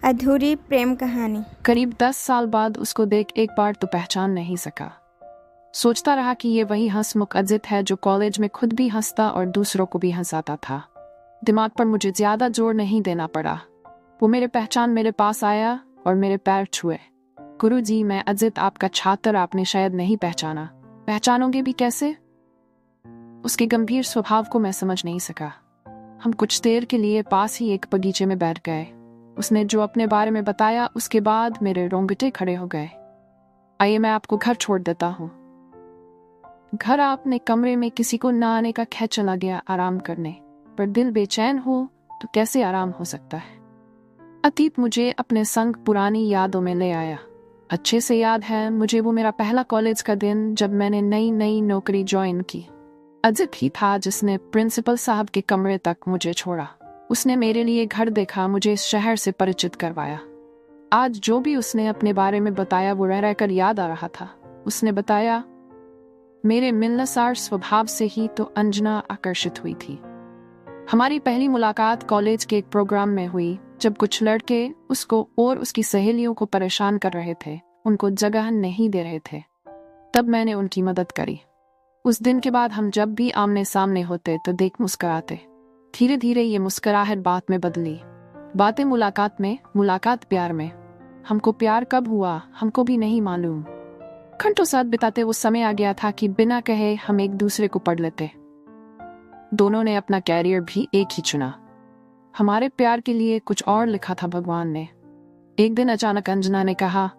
अधूरी प्रेम कहानी। करीब 10 साल बाद उसको देख एक बार तो पहचान नहीं सका। सोचता रहा कि ये वही हंसमुख अजित है जो कॉलेज में खुद भी हंसता और दूसरों को भी हंसाता था। दिमाग पर मुझे ज्यादा जोर नहीं देना पड़ा। वो मेरे पास आया और मेरे पैर छुए। गुरुजी, मैं अजित, आपका छात्र। आपने शायद नहीं पहचाना। पहचानोगे भी कैसे? उसके गंभीर स्वभाव को मैं समझ नहीं सका। हम कुछ देर के लिए पास ही एक बगीचे में बैठ गए। उसने जो अपने बारे में बताया उसके बाद मेरे रोंगटे खड़े हो गए। आइए, मैं आपको घर छोड़ देता हूँ। घर आपने कमरे में किसी को ना आने का कह चला गया आराम करने, पर दिल बेचैन हो तो कैसे आराम हो सकता है। अतीत मुझे अपने संग पुरानी यादों में ले आया। अच्छे से याद है मुझे वो मेरा पहला कॉलेज का दिन जब मैंने नई नौकरी ज्वाइन की। अजित ही था जिसने प्रिंसिपल साहब के कमरे तक मुझे छोड़ा। उसने मेरे लिए घर देखा, मुझे इस शहर से परिचित करवाया। आज जो भी उसने अपने बारे में बताया वो रह रहकर याद आ रहा था। उसने बताया, मेरे मिलनसार स्वभाव से ही तो अंजना आकर्षित हुई थी। हमारी पहली मुलाकात कॉलेज के एक प्रोग्राम में हुई जब कुछ लड़के उसको और उसकी सहेलियों को परेशान कर रहे थे, उनको जगह नहीं दे रहे थे। तब मैंने उनकी मदद करी। उस दिन के बाद हम जब भी आमने सामने होते तो देख मुस्कुराते। धीरे धीरे ये मुस्कुराहट बात में बदली। बातें मुलाकात में, मुलाकात प्यार में। हमको प्यार कब हुआ हमको भी नहीं मालूम। घंटों साथ बिताते वो समय आ गया था कि बिना कहे हम एक दूसरे को पढ़ लेते। दोनों ने अपना कैरियर भी एक ही चुना। हमारे प्यार के लिए कुछ और लिखा था भगवान ने। एक दिन अचानक अंजना ने कहा,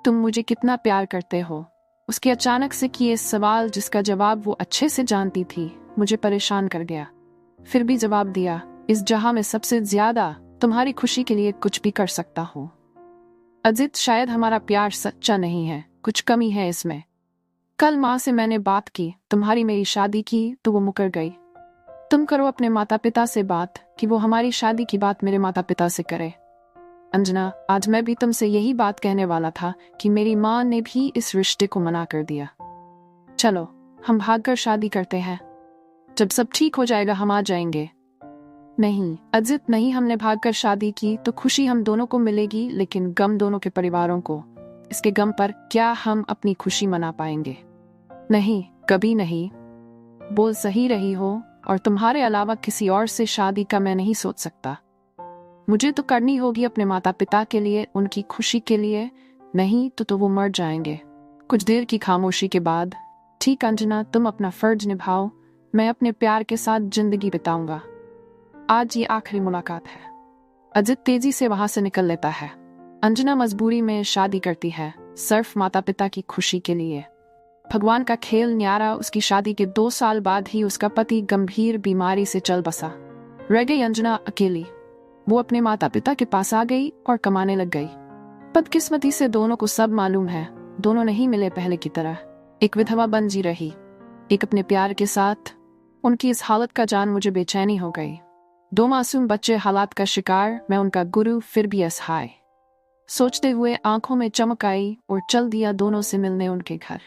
तुम मुझे कितना प्यार करते हो? उसके अचानक से किए सवाल जिसका जवाब वो अच्छे से जानती थी मुझे परेशान कर गया। फिर भी जवाब दिया, इस जहां में सबसे ज्यादा तुम्हारी खुशी के लिए कुछ भी कर सकता हूँ। अजित, शायद हमारा प्यार सच्चा नहीं है, कुछ कमी है इसमें। कल माँ से मैंने बात की, तुम्हारी मेरी शादी की तो वो मुकर गई। तुम करो अपने माता पिता से बात कि वो हमारी शादी की बात मेरे माता पिता से करे। अंजना, आज मैं भी तुमसे यही बात कहने वाला था कि मेरी माँ ने भी इस रिश्ते को मना कर दिया। चलो हम भागकर शादी करते हैं। जब सब ठीक हो जाएगा हम आ जाएंगे। नहीं अजित, नहीं, हमने भागकर शादी की तो खुशी हम दोनों को मिलेगी, लेकिन गम दोनों के परिवारों को। इसके गम पर क्या हम अपनी खुशी मना पाएंगे? नहीं, कभी नहीं। बोल सही रही हो, और तुम्हारे अलावा किसी और से शादी का मैं नहीं सोच सकता। मुझे तो करनी होगी अपने माता पिता के लिए, उनकी खुशी के लिए। नहीं तो वो मर जाएंगे। कुछ देर की खामोशी के बाद, ठीक अंजना, तुम अपना फर्ज निभाओ, मैं अपने प्यार के साथ जिंदगी बिताऊंगा। आज ये आखिरी मुलाकात है। अजित तेजी से वहां से निकल लेता है। अंजना मजबूरी में शादी करती है, सिर्फ माता पिता की खुशी के लिए। भगवान का खेल न्यारा, उसकी शादी के 2 साल बाद ही उसका पति गंभीर बीमारी से चल बसा। रह गई अंजना अकेली। वो अपने माता पिता के पास आ गई और कमाने लग गई। बदकिस्मती से दोनों को सब मालूम है, दोनों नहीं मिले पहले की तरह। एक विधवा बन जी रही, एक अपने प्यार के साथ। उनकी इस हालत का जान मुझे बेचैनी हो गई। 2 मासूम बच्चे हालात का शिकार, मैं उनका गुरु, फिर भी असहाय। सोचते हुए आंखों में चमक आई और चल दिया दोनों से मिलने उनके घर।